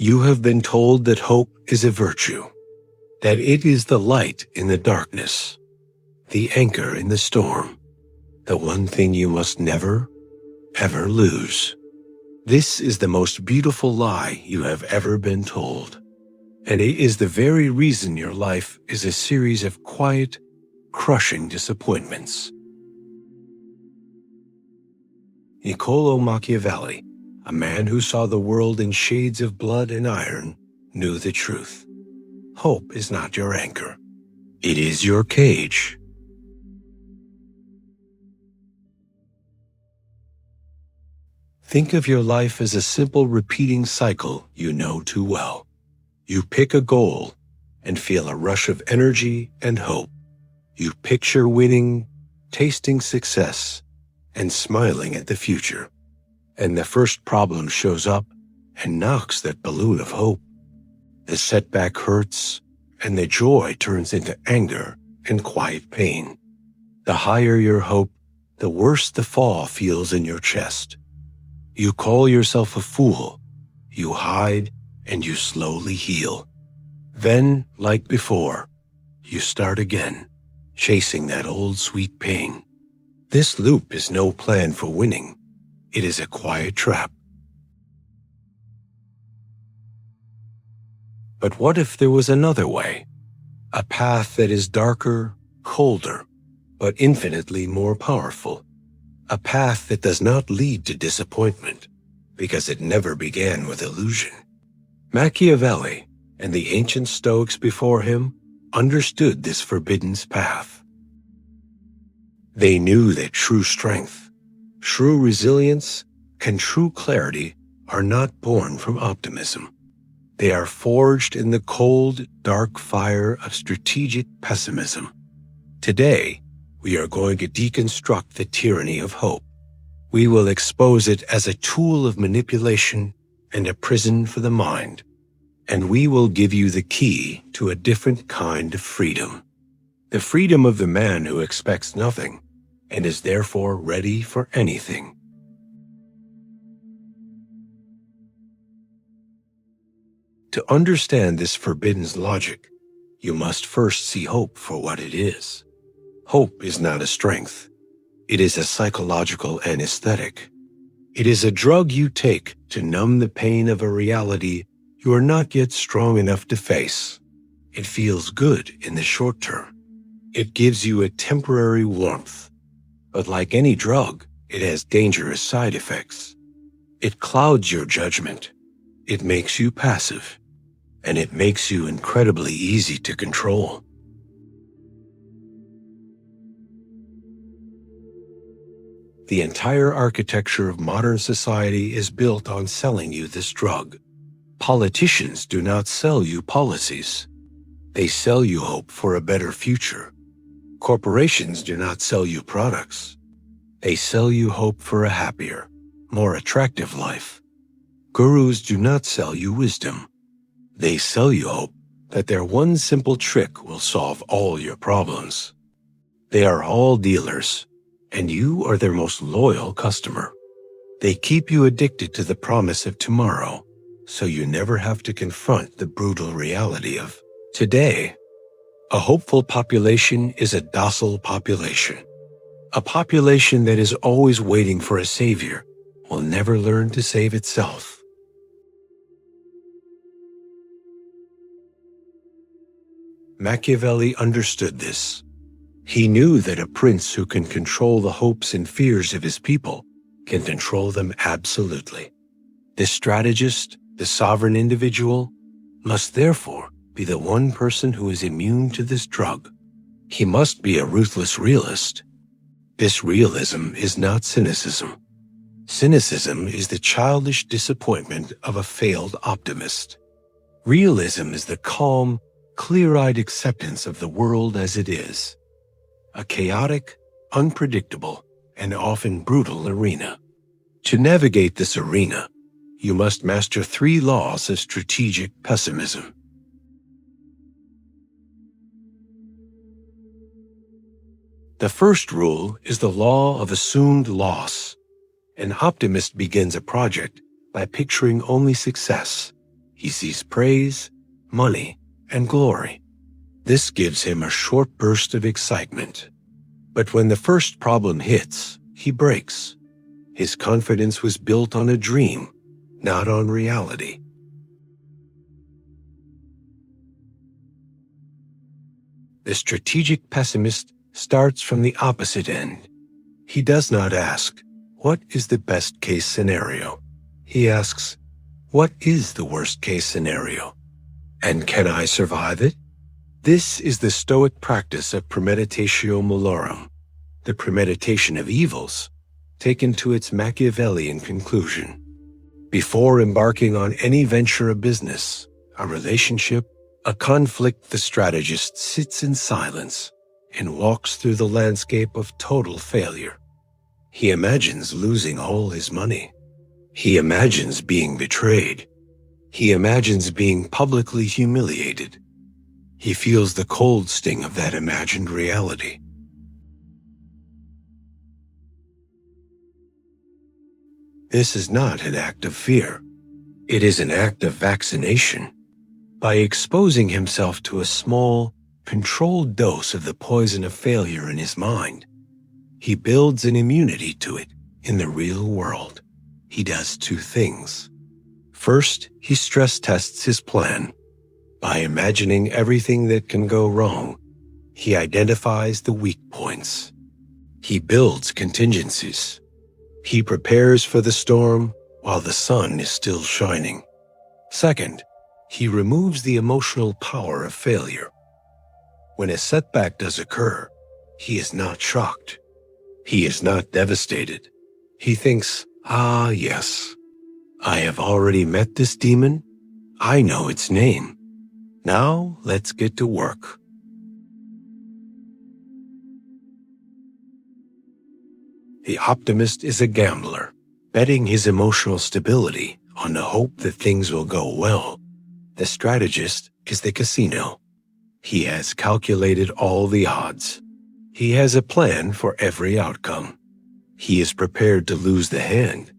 You have been told that hope is a virtue, that it is the light in the darkness, the anchor in the storm, the one thing you must never, ever lose. This is the most beautiful lie you have ever been told, and it is the very reason your life is a series of quiet, crushing disappointments. Niccolò Machiavelli, a man who saw the world in shades of blood and iron, knew the truth. Hope is not your anchor. It is your cage. Think of your life as a simple repeating cycle you know too well. You pick a goal and feel a rush of energy and hope. You picture winning, tasting success, and smiling at the future. And the first problem shows up and knocks that balloon of hope. The setback hurts, and the joy turns into anger and quiet pain. The higher your hope, the worse the fall feels in your chest. You call yourself a fool, you hide, and you slowly heal. Then, like before, you start again, chasing that old sweet pain. This loop is no plan for winning. It is a quiet trap. But what if there was another way? A path that is darker, colder, but infinitely more powerful. A path that does not lead to disappointment, because it never began with illusion. Machiavelli and the ancient Stoics before him understood this forbidden path. They knew that true strength, true resilience, and true clarity are not born from optimism. They are forged in the cold, dark fire of strategic pessimism. Today, we are going to deconstruct the tyranny of hope. We will expose it as a tool of manipulation and a prison for the mind. And we will give you the key to a different kind of freedom. The freedom of the man who expects nothing and is therefore ready for anything. To understand this forbidden logic, you must first see hope for what it is. Hope is not a strength. It is a psychological anesthetic. It is a drug you take to numb the pain of a reality you are not yet strong enough to face. It feels good in the short term. It gives you a temporary warmth. But like any drug, it has dangerous side effects. It clouds your judgment. It makes you passive. And it makes you incredibly easy to control. The entire architecture of modern society is built on selling you this drug. Politicians do not sell you policies. They sell you hope for a better future. Corporations do not sell you products. They sell you hope for a happier, more attractive life. Gurus do not sell you wisdom. They sell you hope that their one simple trick will solve all your problems. They are all dealers, and you are their most loyal customer. They keep you addicted to the promise of tomorrow, so you never have to confront the brutal reality of today. A hopeful population is a docile population. A population that is always waiting for a savior will never learn to save itself. Machiavelli understood this. He knew that a prince who can control the hopes and fears of his people can control them absolutely. The strategist, the sovereign individual, must therefore be the one person who is immune to this drug. He must be a ruthless realist. This realism is not cynicism. Cynicism is the childish disappointment of a failed optimist. Realism is the calm, clear-eyed acceptance of the world as it is. A chaotic, unpredictable, and often brutal arena. To navigate this arena, you must master 3 laws of strategic pessimism. The first rule is the law of assumed loss. An optimist begins a project by picturing only success. He sees praise, money, and glory. This gives him a short burst of excitement. But when the first problem hits, he breaks. His confidence was built on a dream, not on reality. The strategic pessimist starts from the opposite end. He does not ask, what is the best-case scenario? He asks, what is the worst-case scenario? And can I survive it? This is the Stoic practice of Premeditatio Malorum, the premeditation of evils, taken to its Machiavellian conclusion. Before embarking on any venture of business, a relationship, a conflict, the strategist sits in silence and walks through the landscape of total failure. He imagines losing all his money. He imagines being betrayed. He imagines being publicly humiliated. He feels the cold sting of that imagined reality. This is not an act of fear. It is an act of vaccination. By exposing himself to a small, controlled dose of the poison of failure in his mind, he builds an immunity to it in the real world. He does two things. First, he stress tests his plan. By imagining everything that can go wrong, he identifies the weak points. He builds contingencies. He prepares for the storm while the sun is still shining. Second, he removes the emotional power of failure. When a setback does occur, he is not shocked. He is not devastated. He thinks, yes, I have already met this demon. I know its name. Now let's get to work. The optimist is a gambler, betting his emotional stability on the hope that things will go well. The strategist is the casino. He has calculated all the odds. He has a plan for every outcome. He is prepared to lose the hand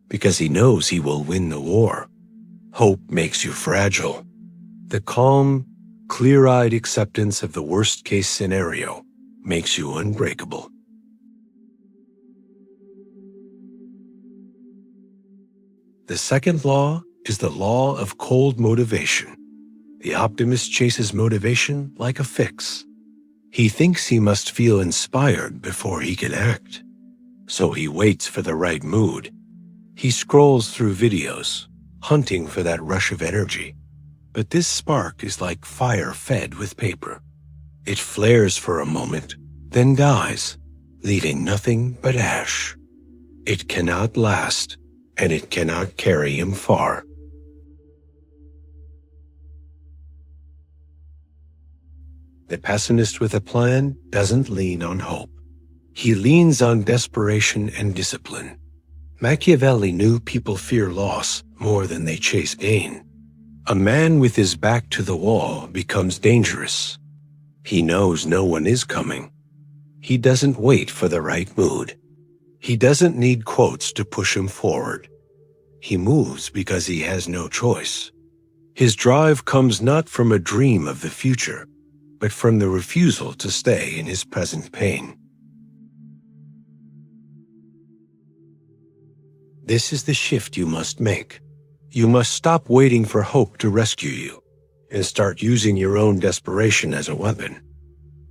because he knows he will win the war. Hope makes you fragile. The calm, clear-eyed acceptance of the worst-case scenario makes you unbreakable. The second law is the law of cold motivation. The optimist chases motivation like a fix. He thinks he must feel inspired before he can act. So he waits for the right mood. He scrolls through videos, hunting for that rush of energy. But this spark is like fire fed with paper. It flares for a moment, then dies, leaving nothing but ash. It cannot last, and it cannot carry him far. The pessimist with a plan doesn't lean on hope. He leans on desperation and discipline. Machiavelli knew people fear loss more than they chase gain. A man with his back to the wall becomes dangerous. He knows no one is coming. He doesn't wait for the right mood. He doesn't need quotes to push him forward. He moves because he has no choice. His drive comes not from a dream of the future, but from the refusal to stay in his present pain. This is the shift you must make. You must stop waiting for hope to rescue you and start using your own desperation as a weapon.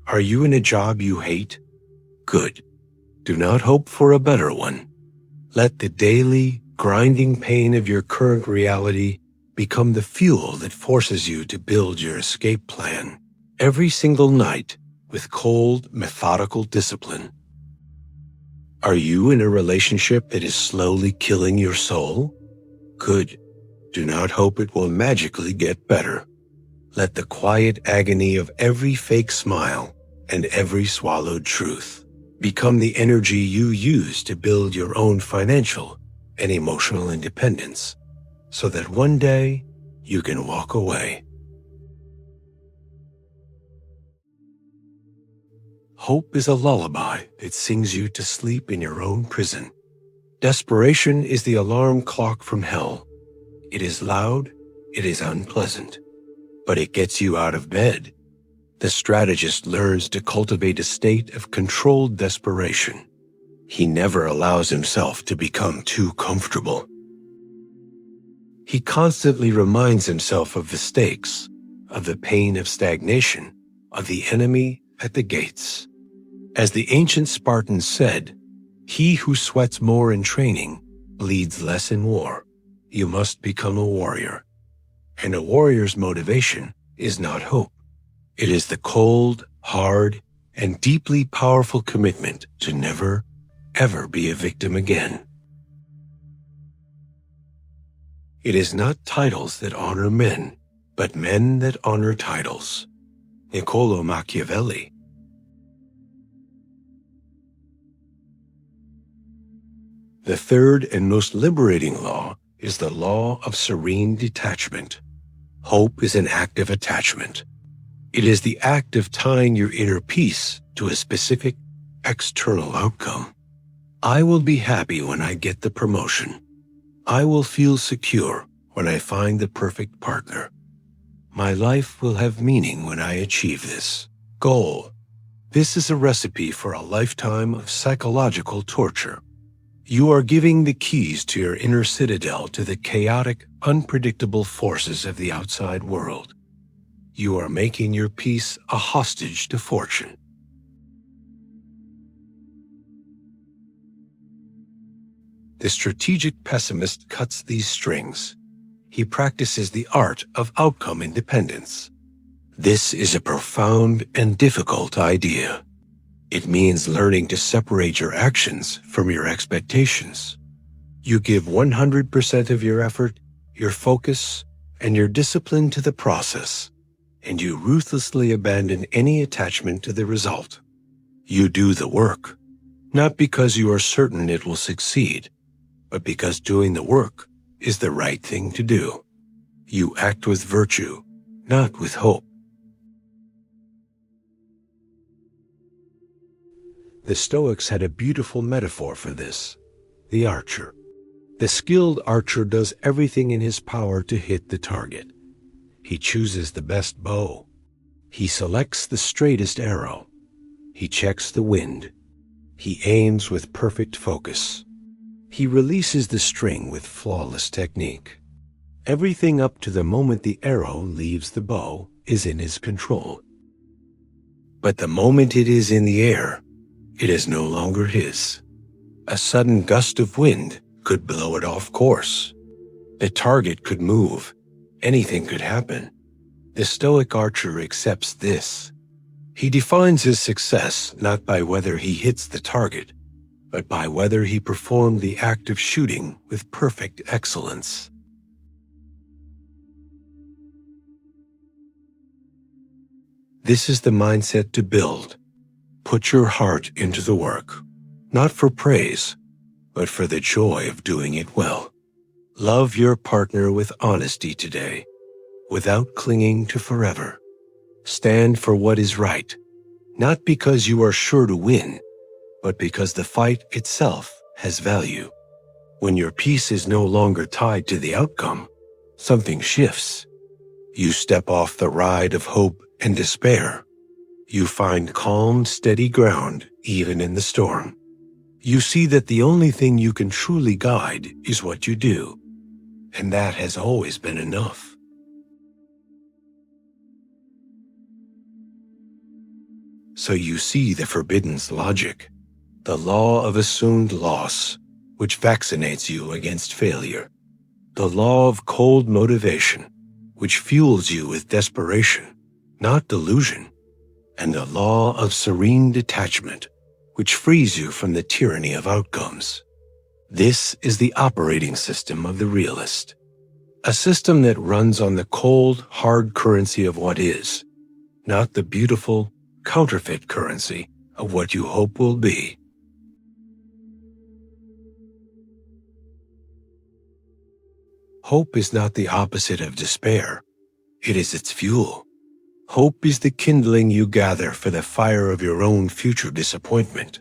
Are you in a job you hate? Good. Do not hope for a better one. Let the daily, grinding pain of your current reality become the fuel that forces you to build your escape plan every single night with cold, methodical discipline. Are you in a relationship that is slowly killing your soul? Good. Do not hope it will magically get better. Let the quiet agony of every fake smile and every swallowed truth become the energy you use to build your own financial and emotional independence, so that one day you can walk away. Hope is a lullaby that sings you to sleep in your own prison. Desperation is the alarm clock from hell. It is loud, It is unpleasant, but it gets you out of bed. The strategist learns to cultivate a state of controlled desperation. He never allows himself to become too comfortable. He constantly reminds himself of the stakes, of the pain of stagnation, of the enemy at the gates. As the ancient Spartans said, "He who sweats more in training bleeds less in war." You must become a warrior. And a warrior's motivation is not hope. It is the cold, hard, and deeply powerful commitment to never, ever be a victim again. It is not titles that honor men, but men that honor titles. Niccolò Machiavelli. The third and most liberating law is the law of serene detachment. Hope is an act of attachment. It is the act of tying your inner peace to a specific external outcome. I will be happy when I get the promotion. I will feel secure when I find the perfect partner. My life will have meaning when I achieve this goal. This is a recipe for a lifetime of psychological torture. You are giving the keys to your inner citadel to the chaotic, unpredictable forces of the outside world. You are making your peace a hostage to fortune. The strategic pessimist cuts these strings. He practices the art of outcome independence. This is a profound and difficult idea. It means learning to separate your actions from your expectations. You give 100% of your effort, your focus, and your discipline to the process, and you ruthlessly abandon any attachment to the result. You do the work, not because you are certain it will succeed, but because doing the work is the right thing to do. You act with virtue, not with hope. The Stoics had a beautiful metaphor for this: the archer. The skilled archer does everything in his power to hit the target. He chooses the best bow. He selects the straightest arrow. He checks the wind. He aims with perfect focus. He releases the string with flawless technique. Everything up to the moment the arrow leaves the bow is in his control. But the moment it is in the air, it is no longer his. A sudden gust of wind could blow it off course. The target could move. Anything could happen. The Stoic archer accepts this. He defines his success not by whether he hits the target, but by whether he performed the act of shooting with perfect excellence. This is the mindset to build. Put your heart into the work, not for praise, but for the joy of doing it well. Love your partner with honesty today, without clinging to forever. Stand for what is right, not because you are sure to win, but because the fight itself has value. When your peace is no longer tied to the outcome, something shifts. You step off the ride of hope and despair. You find calm, steady ground even in the storm. You see that the only thing you can truly guide is what you do, and that has always been enough. So you see the forbidden's logic, the law of assumed loss, which vaccinates you against failure, the law of cold motivation, which fuels you with desperation, not delusion, and the law of serene detachment, which frees you from the tyranny of outcomes. This is the operating system of the realist, a system that runs on the cold, hard currency of what is, not the beautiful, counterfeit currency of what you hope will be. Hope is not the opposite of despair. It is its fuel. Hope is the kindling you gather for the fire of your own future disappointment.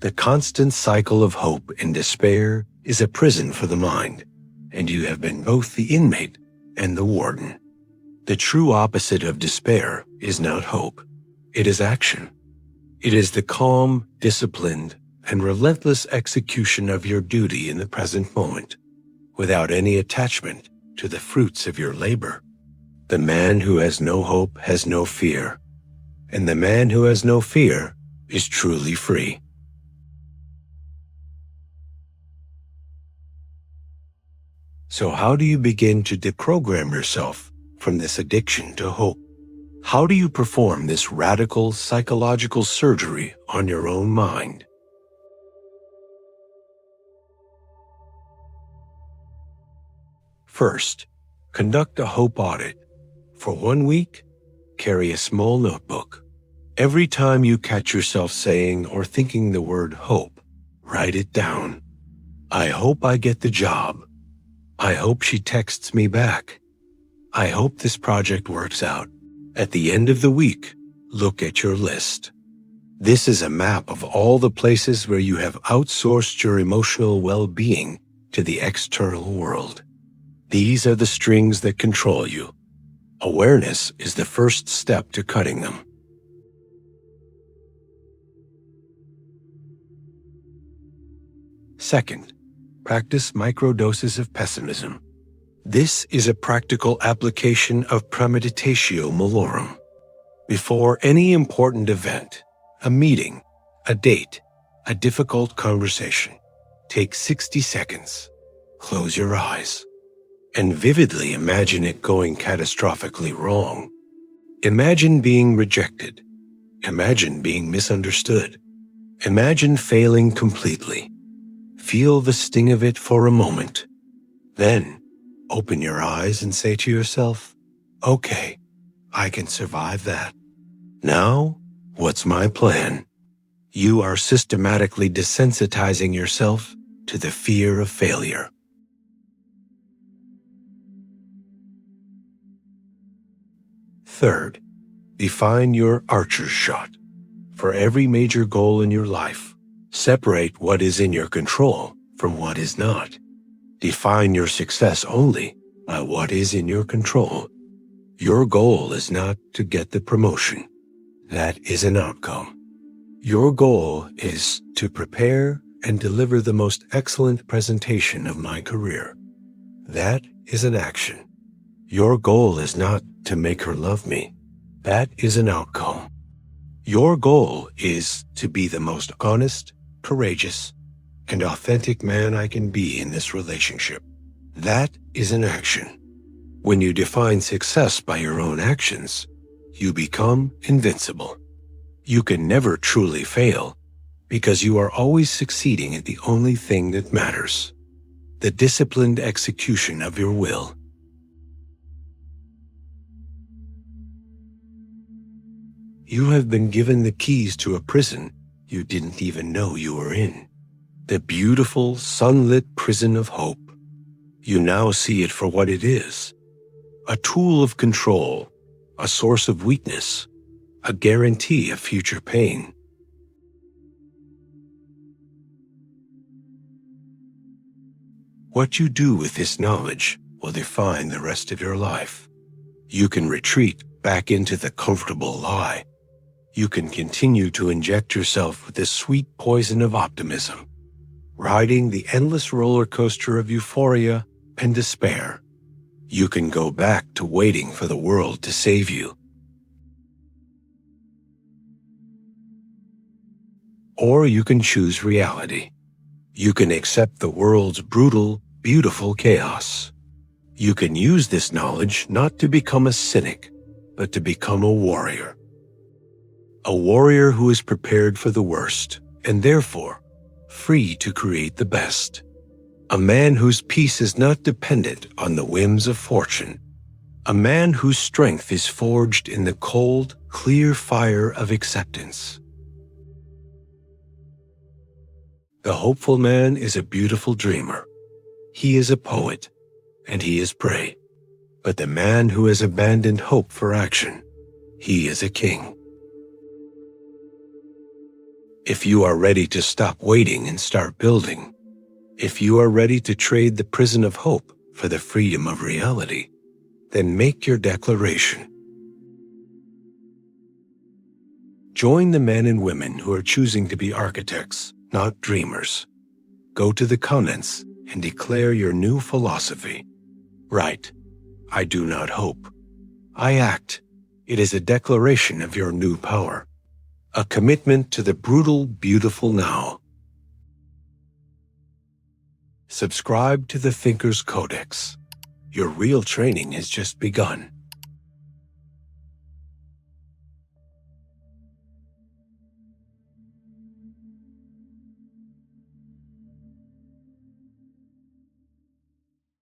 The constant cycle of hope and despair is a prison for the mind, and you have been both the inmate and the warden. The true opposite of despair is not hope. It is action. It is the calm, disciplined, and relentless execution of your duty in the present moment, without any attachment to the fruits of your labor. The man who has no hope has no fear, and the man who has no fear is truly free. So how do you begin to deprogram yourself from this addiction to hope? How do you perform this radical psychological surgery on your own mind? First, conduct a hope audit. For 1 week, carry a small notebook. Every time you catch yourself saying or thinking the word hope, write it down. I hope I get the job. I hope she texts me back. I hope this project works out. At the end of the week, look at your list. This is a map of all the places where you have outsourced your emotional well-being to the external world. These are the strings that control you. Awareness is the first step to cutting them. Second, practice microdoses of pessimism. This is a practical application of Premeditatio Malorum. Before any important event, a meeting, a date, a difficult conversation, take 60 seconds. Close your eyes and vividly imagine it going catastrophically wrong. Imagine being rejected. Imagine being misunderstood. Imagine failing completely. Feel the sting of it for a moment. Then, open your eyes and say to yourself, okay, I can survive that. Now, what's my plan? You are systematically desensitizing yourself to the fear of failure. Third, define your archer's shot. For every major goal in your life, separate what is in your control from what is not. Define your success only by what is in your control. Your goal is not to get the promotion. That is an outcome. Your goal is to prepare and deliver the most excellent presentation of my career. That is an action. Your goal is not to make her love me. That is an outcome. Your goal is to be the most honest, courageous, and authentic man I can be in this relationship. That is an action. When you define success by your own actions, you become invincible. You can never truly fail because you are always succeeding at the only thing that matters, the disciplined execution of your will. You have been given the keys to a prison you didn't even know you were in. The beautiful, sunlit prison of hope. You now see it for what it is. A tool of control, a source of weakness, a guarantee of future pain. What you do with this knowledge will define the rest of your life. You can retreat back into the comfortable lie. You can continue to inject yourself with the sweet poison of optimism, riding the endless roller coaster of euphoria and despair. You can go back to waiting for the world to save you. Or you can choose reality. You can accept the world's brutal, beautiful chaos. You can use this knowledge not to become a cynic, but to become a warrior. A warrior who is prepared for the worst, and therefore free to create the best. A man whose peace is not dependent on the whims of fortune. A man whose strength is forged in the cold, clear fire of acceptance. The hopeful man is a beautiful dreamer. He is a poet, and he is prey. But the man who has abandoned hope for action, he is a king. If you are ready to stop waiting and start building, if you are ready to trade the prison of hope for the freedom of reality, Then make your declaration. Join the men and women who are choosing to be architects, not dreamers. Go to the comments and declare your new philosophy. Write, I do not hope. I act. It is a declaration of your new power. A commitment to the brutal, beautiful now. Subscribe to the Thinker's Codex. Your real training has just begun.